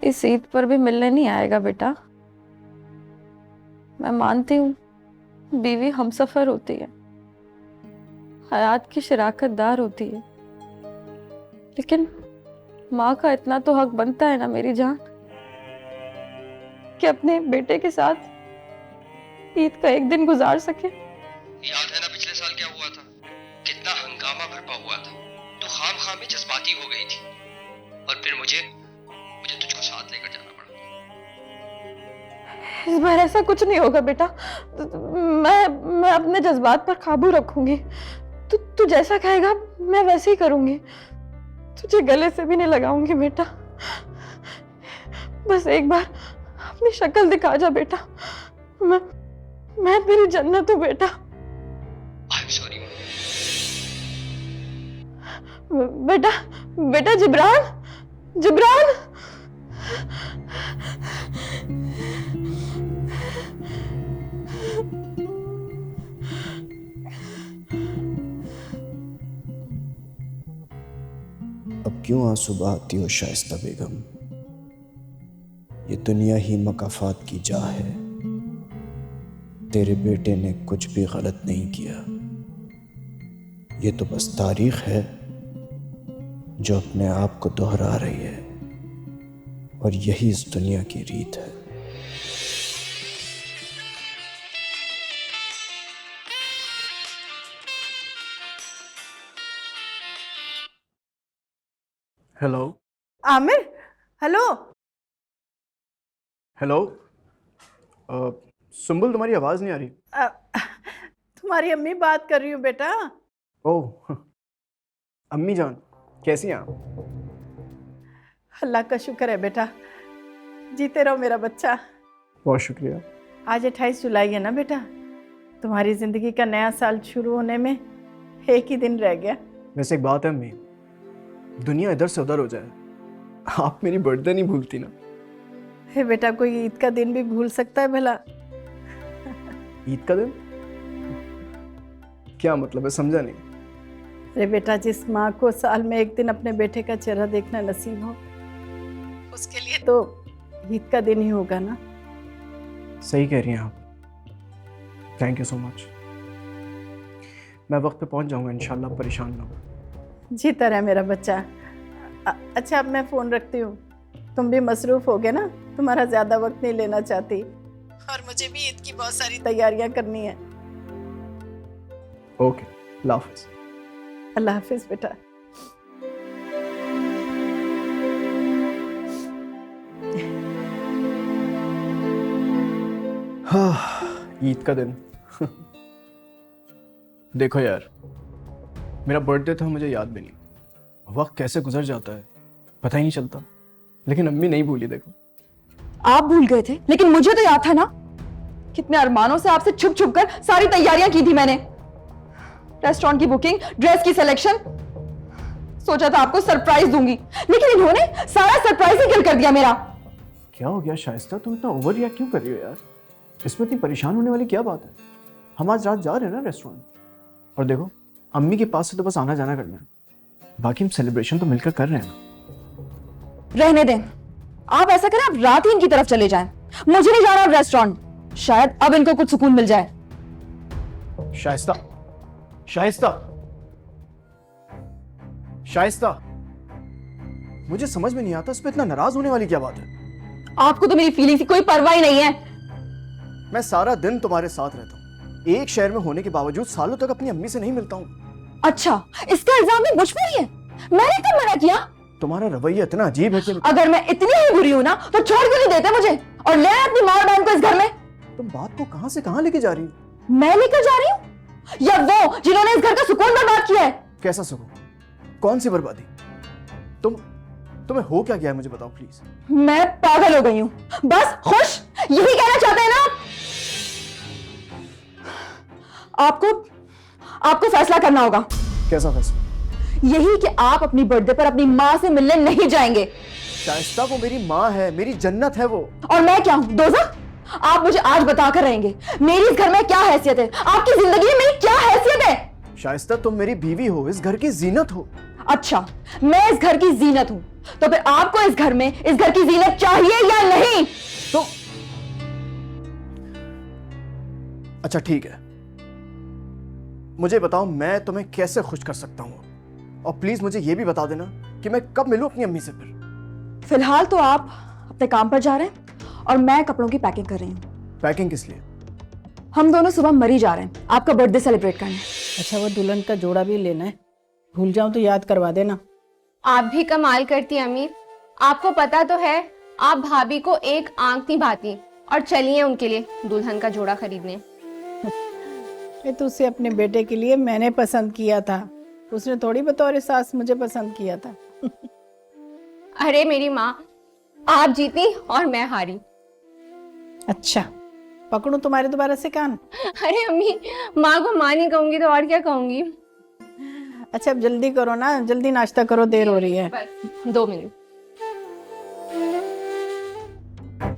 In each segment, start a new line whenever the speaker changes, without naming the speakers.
इस ईद पर भी मिलने नहीं आएगा बेटा। मैं मानती हूँ बीवी हमसफर होती है, हयात की शराकतदार होती है, लेकिन माँ का इतना तो हक बनता है ना मेरी जान, कि अपने बेटे के साथ ईद का एक दिन गुजार सके।
याद है ना पिछले साल क्या हुआ था? कितना हंगामा भरपा हुआ था। तू खामखा में जज्बाती हो गई थी और फिर मुझे तुझको साथ लेकर जाना पड़ा।
इस बार ऐसा कुछ नहीं होगा बेटा। मैं अपने जज्बात पर काबू रखूंगी। तू जैसा कहेगा मैं वैसे ही करूंगी। तुझे गले से भी नहीं लगाऊंगी बेटा। बस एक बार अपनी शक्ल दिखा जा बेटा। मैं तेरी जन्नत हूँ बेटा।
I'm sorry।
बेटा जिब्रान, जिब्रान।
अब क्यों आंसू बहाती हो शाइस्ता बेगम? ये दुनिया ही मकाफात की जा है। तेरे बेटे ने कुछ भी गलत नहीं किया। ये तो बस तारीख है जो अपने आप को दोहरा रही है, और यही इस दुनिया की रीत है।
Hello
Aamir, hello.
Hello. Sumbul, तुम्हारी आवाज़ नहीं आ रही।
तुम्हारी अम्मी बात कर रही हूँ बेटा।
ओह, अम्मी जान, कैसी हैं आप?
अल्लाह का शुक्र है बेटा, जीते रहो मेरा बच्चा।
बहुत शुक्रिया।
आज 28 जुलाई है ना बेटा, तुम्हारी ज़िंदगी का नया साल शुरू होने में एक ही दिन रह गया।
वैसे एक बात है अम्मी, दुनिया इधर से उधर हो जाए, आप मेरी बर्थडे नहीं भूलती ना?
हे बेटा, कोई ईद का दिन भी भूल सकता है भला?
ईद का दिन? क्या मतलब है, समझा नहीं।
अरे बेटा, जिस माँ को साल में एक दिन अपने बेटे का चेहरा देखना नसीब हो, उसके लिए तो ईद का दिन ही होगा ना।
सही कह रही हैं आप। Thank you so much. मैं वक्त पे पहुंच जाऊंगा इंशाल्लाह, परेशान ना हो।
जीता रहे मेरा बच्चा। अच्छा, अब मैं फ़ोन रखती हूँ, तुम भी मसरूफ़ हो गए ना, तुम्हारा ज़्यादा वक्त नहीं लेना चाहती, और मुझे भी ईद की बहुत सारी तैयारियां करनी है।
ओके, अल्लाह हाफ़िज़।
अल्लाह हाफिज़ बेटा।
हाँ, ईद का दिन। देखो यार, मेरा बर्थडे था, मुझे याद भी नहीं, वक्त कैसे गुजर जाता है पता ही नहीं चलता। लेकिन अम्मी नहीं भूली। देखो,
आप भूल गए थे, लेकिन मुझे तो याद था ना। कितने अरमानों से आपसे छुप छुप कर सारी तैयारियां की थी मैंने। रेस्टोरेंट की बुकिंग, ड्रेस की सिलेक्शन। सोचा था आपको सरप्राइज दूंगी, लेकिन इन्होंने सारा सरप्राइज ही किल कर दिया मेरा।
क्या हो गया शाइस्ता, तुम इतना ओवर रिएक्ट क्यों कर रही हो यार? इसमें इतनी परेशान होने वाली क्या बात है? हम आज रात जा रहे हैं ना रेस्टोरेंट, और देखो अम्मी के पास से तो बस आना जाना करना है, बाकी हम सेलिब्रेशन तो मिलकर कर रहे हैं ना।
रहने दें, आप ऐसा करें, आप रात ही इनकी तरफ चले जाएं। मुझे नहीं जाना अब रेस्टोरेंट, शायद अब इनको कुछ सुकून मिल जाए।
शाइस्ता, शाइस्ता, शाइस्ता, मुझे समझ में नहीं आता इस पे इतना नाराज होने वाली क्या बात है?
आपको तो मेरी फीलिंग्स की कोई परवाह ही नहीं है।
मैं सारा दिन तुम्हारे साथ रहता हूँ, एक शहर में होने के बावजूद सालों तक अपनी अम्मी से नहीं मिलता हूँ।
अच्छा, इसका इल्जाम भी मुझ पर ही है? मैंने कब मना किया?
तुम्हारा रवैया इतना अजीब है कि
अगर मैं इतनी ही बुरी हूं ना, तो छोड़ क्यों नहीं देते मुझे और ले आए अपनी माँ और बहन को इस घर में?
तुम बात को कहां से कहां लेके जा रही हो?
मैं लेकर जा रही हूँ या वो जिन्होंने इस घर का सुकून बर्बाद किया है?
कैसा सुकून? कौन सी बर्बादी? तुम्हें हो क्या गया है, मुझे बताओ प्लीज।
मैं पागल हो गई हूँ, बस खुश, यही कहना चाहते हैं ना आप? आपको फैसला करना होगा।
कैसा फैसला?
यही कि आप अपनी बर्थडे पर अपनी माँ से मिलने नहीं जाएंगे।
शाइस्ता, वो मेरी माँ है, मेरी जन्नत है वो।
और मैं क्या हूँ, दोज़ख? आप मुझे आज बताकर रहेंगे मेरी इस घर में क्या हैसियत है, आपकी जिंदगी में मेरी क्या हैसियत है।
शाइस्ता, तुम मेरी बीवी हो, इस घर की जीनत हो।
अच्छा, मैं इस घर की जीनत हूं, तो फिर आपको इस घर में इस घर की जीनत चाहिए या नहीं?
तो अच्छा ठीक है, मुझे बताओ मैं तुम्हें कैसे खुश कर सकता हूं, और प्लीज मुझे यह भी बता देना कि मैं कब मिलूं अपनी अम्मी से फिर।
फिलहाल तो आप अपने काम पर जा रहे हैं और मैं कपड़ों की पैकिंग कर रही हूँ।
पैकिंग किस लिए?
हम दोनों सुबह मरी जा रहे हैं आपका बर्थडे सेलिब्रेट करने।
अच्छा, वो दुल्हन का जोड़ा भी लेना है, भूल जाऊं तो याद करवा देना।
आप भी कमाल करती अम्मी, आपको पता तो है आप भाभी को एक आंख नहीं भाती और चलिए उनके लिए दुल्हन का जोड़ा खरीदने।
ये तो उसे अपने बेटे के लिए मैंने पसंद किया था, उसने थोड़ी बतौर सास मुझे पसंद किया था।
अरे मेरी माँ, आप जीती और मैं हारी।
अच्छा, पकड़ूं तुम्हारे दोबारा से कान?
अरे अम्मी, माँ को माँ नहीं कहूंगी तो और क्या कहूंगी।
अच्छा अब जल्दी करो ना, जल्दी नाश्ता करो, देर हो रही है।
बस 2 मिनट।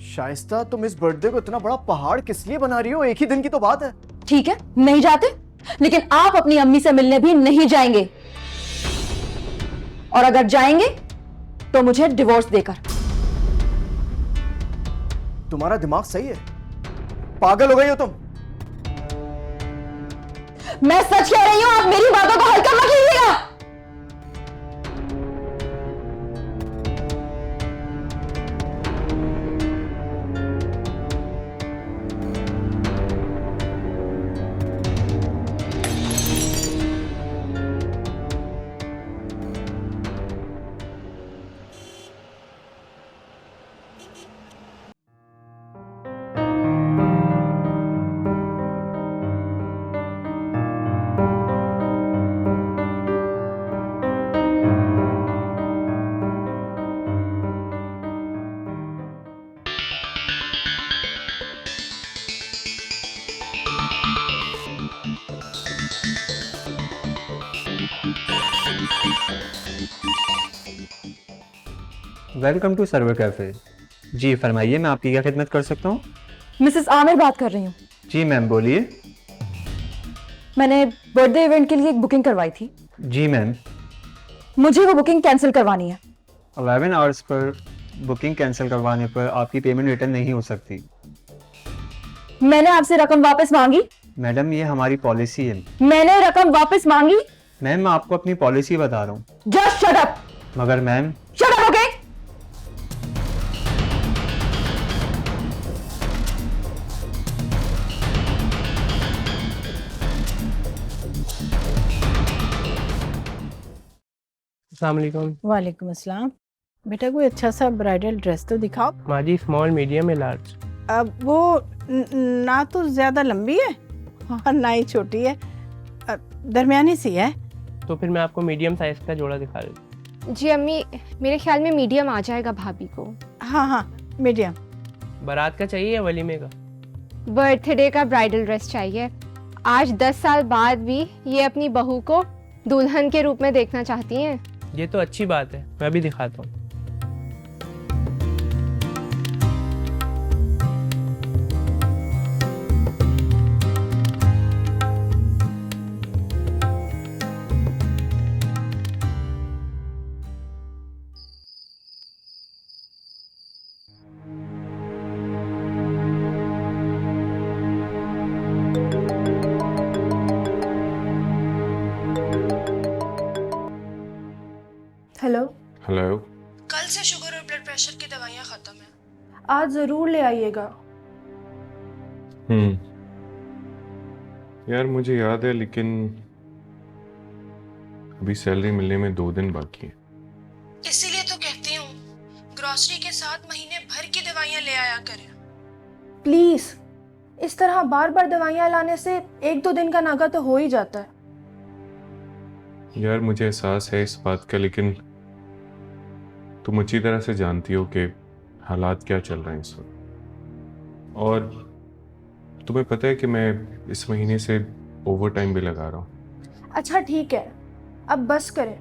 शाइस्ता, तुम इस बर्थडे को इतना बड़ा पहाड़ किस लिए बना रही हो? एक ही दिन की तो बात है।
ठीक है, नहीं जाते, लेकिन आप अपनी अम्मी से मिलने भी नहीं जाएंगे, और अगर जाएंगे तो मुझे डिवोर्स देकर।
तुम्हारा दिमाग सही है? पागल हो गई हो तुम?
मैं सच कह रही हूं, आप मेरी बातों को हल्का मत लीजिएगा।
Welcome to server cafe. जी फरमाइए, मैं आपकी क्या खिदमत कर सकता हूँ?
मिसेस आमिर बात कर रही हूँ।
जी मैम बोलिए।
मैंने बर्थडे इवेंट के लिए एक बुकिंग करवाई थी।
जी मैम।
मुझे वो बुकिंग कैंसिल करवानी है।
11 आवर्स पर बुकिंग कैंसिल करवाने पर आपकी पेमेंट रिटर्न नहीं हो सकती।
मैंने आपसे रकम वापस मांगी।
मैडम ये हमारी पॉलिसी है।
मैंने रकम वापस मांगी।
मैम मैं आपको अपनी पॉलिसी बता रहा हूँ।
Just shut up.
मगर मैम।
Shut up, okay?
अस्सलाम वालेकुम।
वालेकुम अस्सलाम। बेटा कोई अच्छा सा ब्राइडल ड्रेस तो दिखाओ।
माँ जी स्मॉल मीडियम या लार्ज?
अब वो ना तो ज्यादा लंबी है और ना ही छोटी है, दरमियानी सी है।
तो फिर मैं आपको मीडियम साइज का जोड़ा दिखा देता हूँ।
जी अम्मी, मेरे ख्याल में मीडियम आ जाएगा भाभी को।
हाँ हाँ मीडियम।
बारात का चाहिए या वलीमे का?
बर्थडे का ब्राइडल ड्रेस चाहिए। आज 10 साल बाद भी ये अपनी बहू को दुल्हन के रूप में देखना चाहती हैं।
ये तो अच्छी बात है, मैं भी दिखाता हूँ।
हेलो।
हेलो।
कल से शुगर और ब्लड प्रेशर की दवाइयाँ खत्म है, आज जरूर ले आइएगा।
यार मुझे याद है, लेकिन अभी सैलरी मिलने में 2 दिन बाकी है।
इसीलिए तो कहती हूँ ग्रोसरी के साथ महीने भर की दवाइयाँ ले आया करें प्लीज। इस तरह बार बार दवाइयाँ लाने से 1-2 दिन का नागा तो हो ही जाता है।
यार मुझे एहसास है इस बात का, लेकिन तुम अच्छी तरह से जानती हो कि हालात क्या चल रहे हैं इस वक्त, और तुम्हें पता है कि मैं इस महीने से ओवर टाइम भी लगा रहा हूँ।
अच्छा ठीक है, अब बस करें,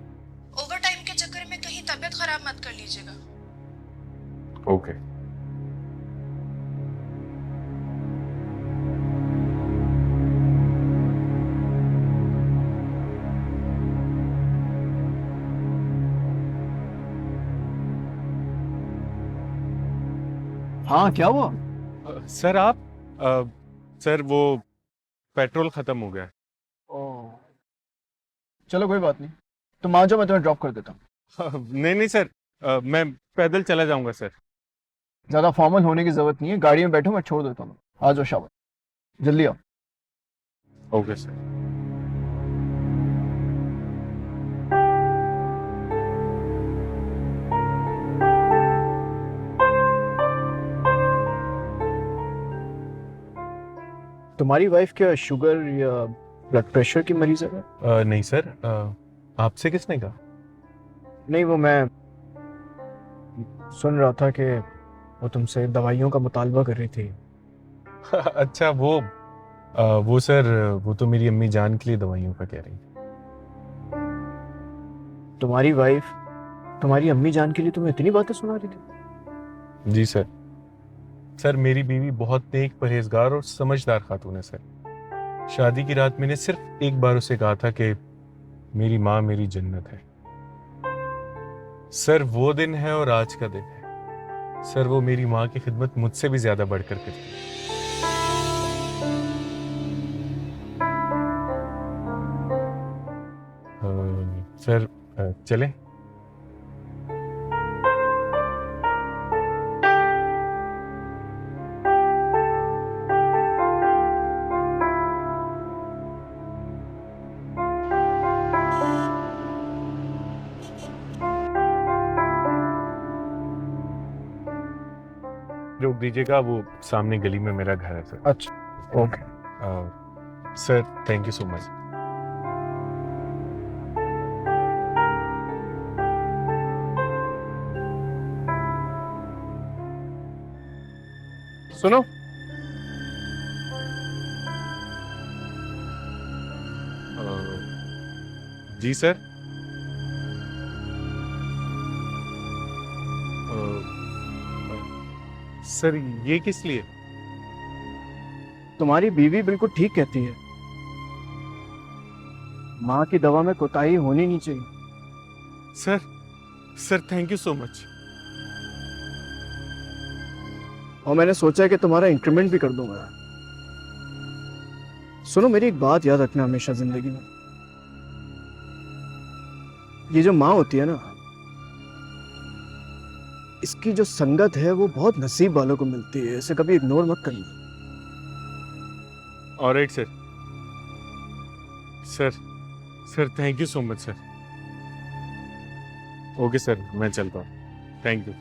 ओवर टाइम के चक्कर में कहीं तबीयत खराब मत कर लीजिएगा।
ओके।
हाँ क्या हुआ?
सर आप सर वो पेट्रोल खत्म हो गया है।
ओह, चलो कोई बात नहीं, तुम आ जाओ, मैं तुम्हें ड्रॉप कर देता हूँ।
नहीं नहीं सर, मैं पैदल चला जाऊंगा सर।
ज्यादा फॉर्मल होने की जरूरत नहीं है, गाड़ी में बैठो, मैं छोड़ देता हूँ। आ जाओ शाबाश, जल्दी आओ।
Okay sir.
तुम्हारी वाइफ क्या शुगर या ब्लड प्रेशर की मरीज है?
नहीं सर, आपसे किसने कहा?
नहीं, वो मैं सुन रहा था कि वो तुमसे दवाइयों का मुतालबा कर रही थी।
अच्छा वो सर, वो तो मेरी अम्मी जान के लिए दवाइयों का कह रही थी।
तुम्हारी वाइफ तुम्हारी अम्मी जान के लिए तुम्हें इतनी बातें सुना रही थी?
जी सर। सर मेरी बीवी बहुत नेक, परहेजगार और समझदार खातून है सर। शादी की रात मैंने सिर्फ एक बार उसे कहा था कि मेरी माँ मेरी जन्नत है। सर वो दिन है और आज का दिन है। सर वो मेरी माँ की खिदमत मुझसे भी ज्यादा बढ़कर करती है। सर चलें? रोक दीजिएगा, वो सामने गली में मेरा घर है सर।
अच्छा okay.
Sir thank you so much.
सुनो,
जी सर। सर ये किस लिए?
तुम्हारी बीवी बिल्कुल ठीक कहती है, माँ की दवा में कोताही होनी नहीं चाहिए।
Sir thank you so much.
और मैंने सोचा है कि तुम्हारा इंक्रीमेंट भी कर दूंगा। सुनो, मेरी एक बात याद रखना हमेशा जिंदगी में, ये जो माँ होती है ना, इसकी जो संगत है वो बहुत नसीब वालों को मिलती है, इसे कभी इग्नोर मत करना।
Alright sir. Sir thank you so much sir. Okay sir, मैं चलता हूँ। Thank you.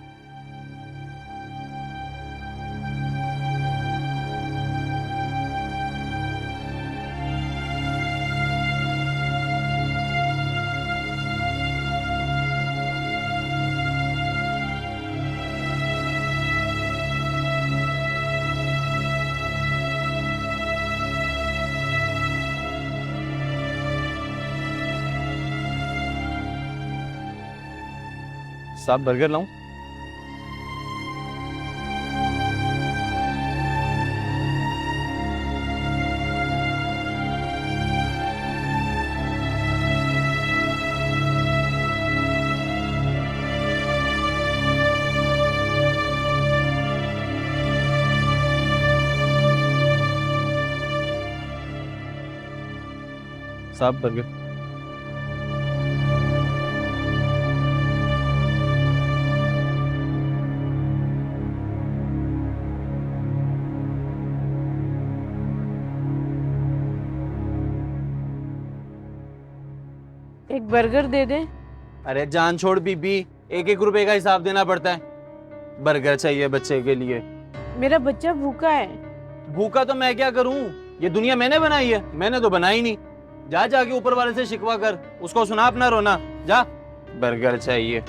साहब बर्गर लाऊं? साहब बर्गर।
एक बर्गर दे दे।
अरे जान छोड़ बीबी, 1-1 रुपए का हिसाब देना पड़ता है। बर्गर चाहिए बच्चे के लिए।
मेरा बच्चा भूखा है।
भूखा तो मैं क्या करूं? ये दुनिया मैंने बनाई है, मैंने तो बनाई नहीं। जा जाके ऊपर वाले से शिकवा कर, उसको सुना अपना रोना। जा, बर्गर चाहिए।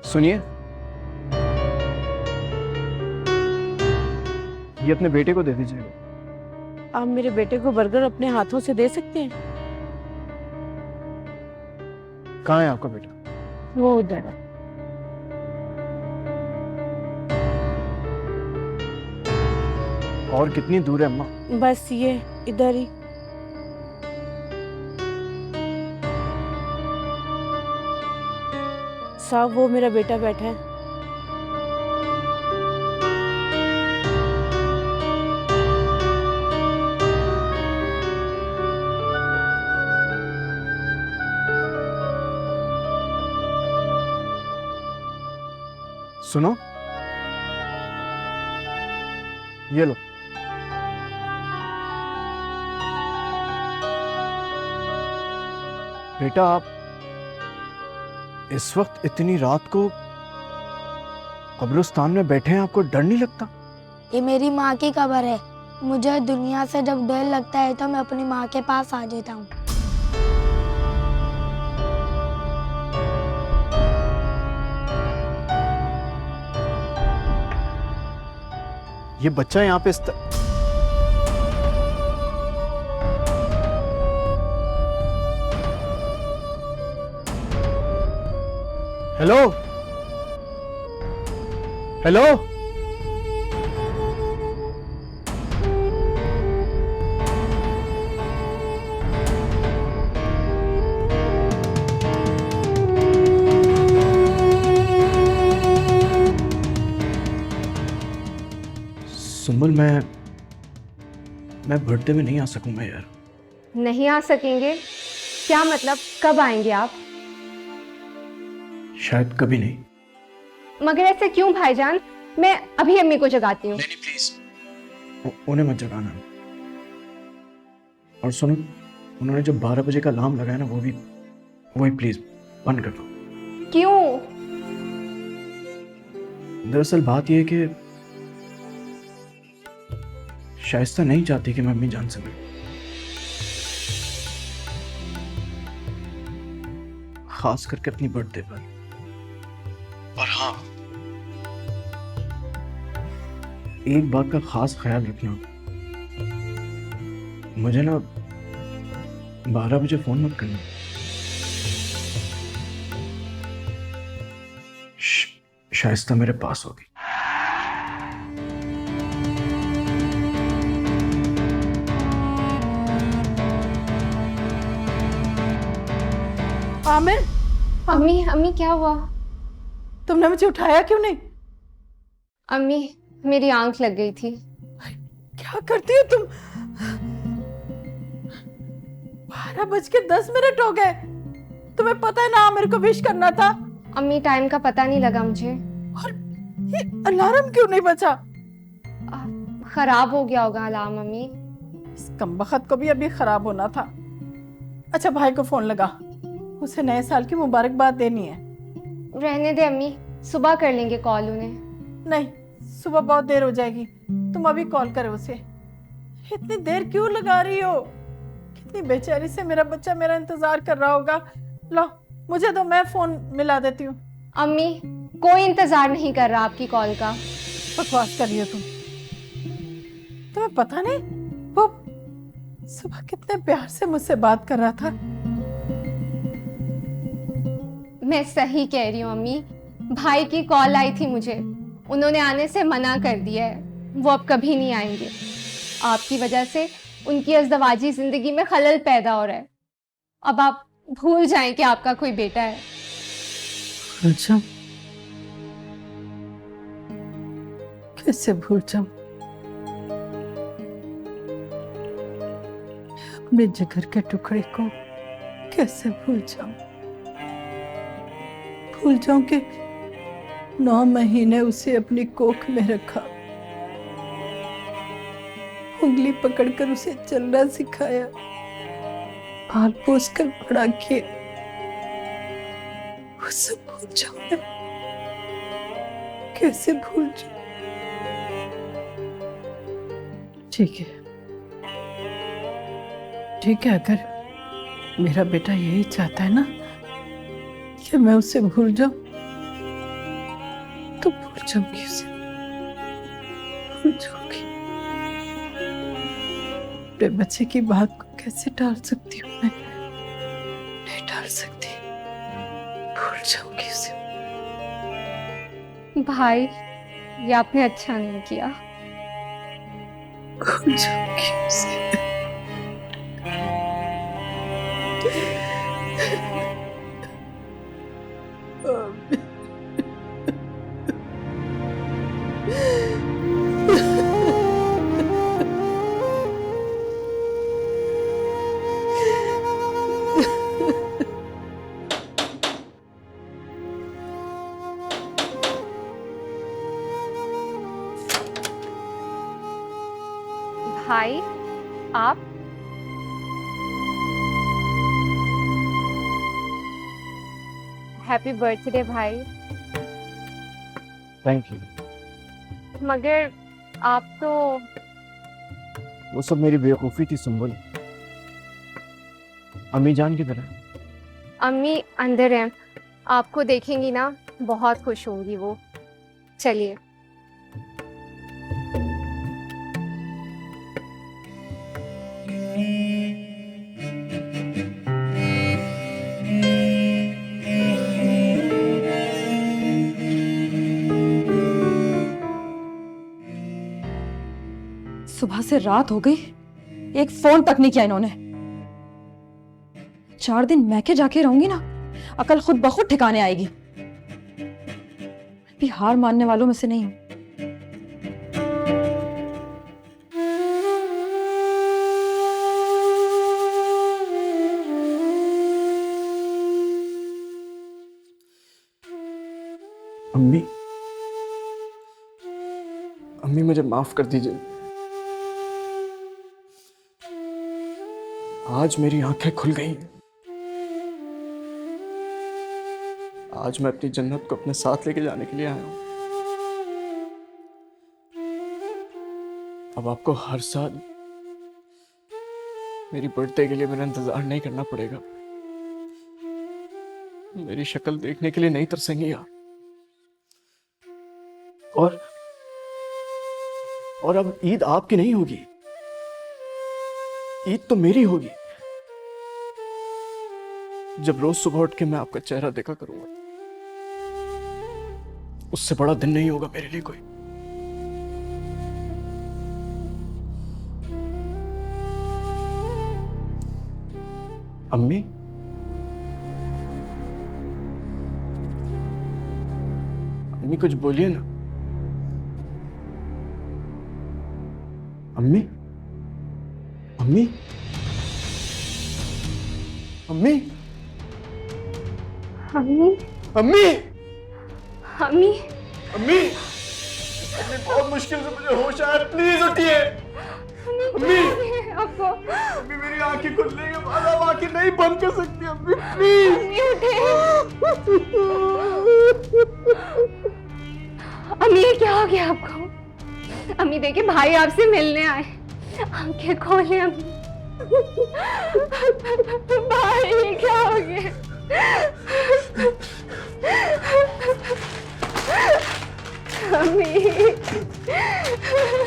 सुनिए, ये अपने बेटे को दे दीजिएगा।
आप मेरे बेटे को बर्गर अपने हाथों से दे सकते हैं?
कहाँ है आपका बेटा?
वो उधर है।
और कितनी दूर है अम्मा?
बस ये इधर ही।
साहब वो मेरा बेटा बैठा है।
सुनो, ये लो। बेटा, आप इस वक्त इतनी रात को कब्रिस्तान में बैठे हैं, आपको डर नहीं लगता?
ये मेरी माँ की कब्र है। मुझे दुनिया से जब डर लगता है तो मैं अपनी माँ के पास आ जाता हूँ।
ये बच्चा यहाँ पे हेलो हेलो, सुम्बुल, मैं बर्थडे में नहीं आ सकूंगा यार।
नहीं आ सकेंगे? क्या मतलब, कब आएंगे आप?
शायद कभी नहीं।
मगर ऐसे क्यों भाईजान? मैं अभी अम्मी को जगाती हूँ।
नहीं प्लीज, उन्हें मत जगाना। और सुनो, उन्होंने जो 12 बजे का अलार्म लगाया ना, वही प्लीज बंद कर दो।
क्यों?
दरअसल बात यह है कि शाइस्ता नहीं चाहती कि मैं अम्मी जान सकूं, खास करके अपनी बर्थडे पर। और हाँ, एक बात का खास ख्याल रखना, मुझे ना 12 बजे फोन मत करना। शाइस्ता मेरे पास होगी।
आमिर,
अम्मी, अम्मी क्या हुआ?
तुमने मुझे उठाया क्यों नहीं?
अम्मी, मेरी आंख लग गई थी।
क्या करती हो तुम? 12:10 हो गए। तुम्हें पता है ना आमिर को विश करना था।
अम्मी, टाइम का पता नहीं लगा मुझे।
और ये अलार्म क्यों नहीं बचा?
खराब हो गया होगा अलार्म अम्मी।
इस कमबख्त को भी अभी खराब होना था। अच्छा, भाई को फोन लगा, उसे नए साल की मुबारकबाद देनी है।
रहने दे अम्मी, सुबह कर लेंगे कॉल उन्हें।
नहीं, सुबह बहुत देर हो जाएगी, तुम अभी कॉल करो उसे। इतनी देर क्यों लगा रही हो? कितनी बेचारी से मेरा बच्चा मेरा इंतजार कर रहा होगा। लो मुझे तो, मैं फोन मिला देती हूँ।
अम्मी, कोई इंतजार नहीं कर रहा आपकी कॉल का।
बकवास कर रही हो तुम। तुम्हें पता नहीं वो सुबह कितने प्यार से मुझसे बात कर रहा था।
मैं सही कह रही हूँ अम्मी, भाई की कॉल आई थी मुझे, उन्होंने आने से मना कर दिया है। वो अब कभी नहीं आएंगे। आपकी वजह से उनकी अज़दवाजी जिंदगी में खलल पैदा हो रहा है। अब आप भूल जाएं कि आपका कोई बेटा है।
अच्छा, कैसे भूल जाऊं? अपने जिगर के टुकड़े को कैसे भूल जाऊं? भूल जाऊं कि 9 महीने उसे अपनी कोख में रखा, उंगली पकड़कर उसे चलना सिखाया, पाल पोस कर बड़ा किया। वो सब भूल जाऊं मैं? कैसे भूल जाऊं? ठीक है, ठीक है, अगर मेरा बेटा यही चाहता है ना कि मैं उसे भूल जाऊं, तो भूल जाऊंगी उसे, भूल जाऊंगी। अपने बच्चे की बात को कैसे टाल सकती हूँ मैं? नहीं टाल सकती, भूल जाऊंगी उसे।
भाई, ये आपने अच्छा नहीं किया।
भूल जाऊंगी उसे।
भाई आप हैप्पी बर्थडे भाई।
Thank you.
मगर आप तो
वो सब मेरी बेवकूफ़ी थी सुम्बुल। अम्मी जान की तरह।
अम्मी अंदर हैं, आपको देखेंगी ना बहुत खुश होंगी वो। चलिए।
सुबह से रात हो गई, एक फोन तक नहीं किया इन्होंने। 4 दिन मैं के जाके रहूंगी ना, अकल खुद ब खुद ठिकाने आएगी। मैं भी हार मानने वालों में से नहीं हूं।
अम्मी, अम्मी मुझे माफ कर दीजिए। आज मेरी आंखें खुल गई हैं। आज मैं अपनी जन्नत को अपने साथ लेके जाने के लिए आया हूं। अब आपको हर साल मेरी बर्थडे के लिए मेरा इंतजार नहीं करना पड़ेगा। मेरी शक्ल देखने के लिए नहीं तरसेंगी आप। और अब ईद आपकी नहीं होगी, ईद तो मेरी होगी। जब रोज सुबह उठ के मैं आपका चेहरा देखा करूंगा, उससे बड़ा दिन नहीं होगा मेरे लिए कोई। अम्मी, अम्मी कुछ बोलिए ना। अम्मी, अम्मी, अम्मी,
अम्मी
अम्मी,
अम्मी
अम्मी, अम्मी बहुत मुश्किल से मुझे होश आया, प्लीज उठिए। अम्मी,
आपको
अम्मी मेरी आंखें खुलने के बाद आप आंखें नहीं बंद कर सकती। अम्मी प्लीज।
अम्मी ये क्या हो गया आपको? अम्मी देखिए भाई आपसे मिलने आए, आंखें खोले अम्मी। भाई ये क्या हो गया? अम्मी,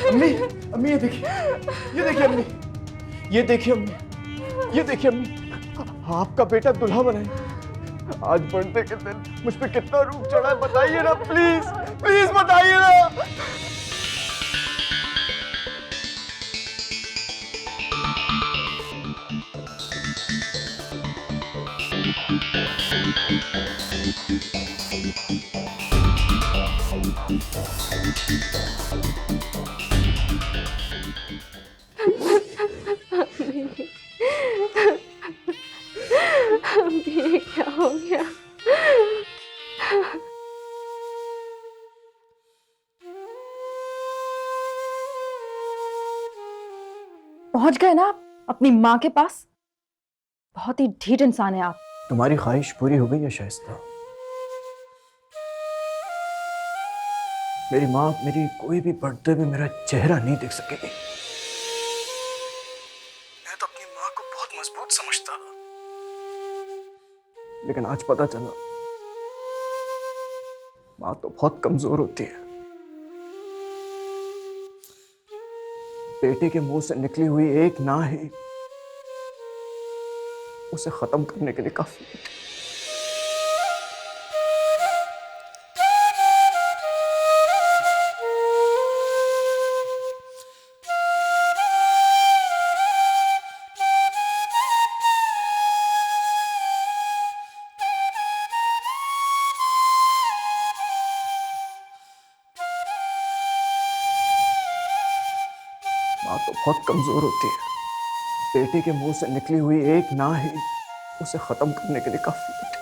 अम्मी, अम्मी ये देखिए, ये देखिए अम्मी, ये देखिए अम्मी, ये देखिए अम्मी, आपका बेटा दूल्हा बना है। आज बर्थडे के दिन मुझ पे कितना रूप चढ़ा है बताइए ना, प्लीज प्लीज बताइए ना।
अम्मी क्या हो गया?
पहुंच गए ना आप अपनी माँ के पास? बहुत ही ढीठ इंसान है आप।
तुम्हारी ख्वाहिश पूरी हो गई है शाइस्ता। मेरी माँ मेरी कोई भी बर्थडे में मेरा चेहरा नहीं देख सकेगी। मैं तो अपनी माँ को बहुत मजबूत समझता, लेकिन आज पता चला माँ तो बहुत कमजोर होती है। बेटे के मुंह से निकली हुई एक ना ही उसे खत्म करने के लिए काफी है। माँ तो बहुत कमजोर होती है। बेटे के मुंह से निकली हुई एक ना ही उसे खत्म करने के लिए काफी है।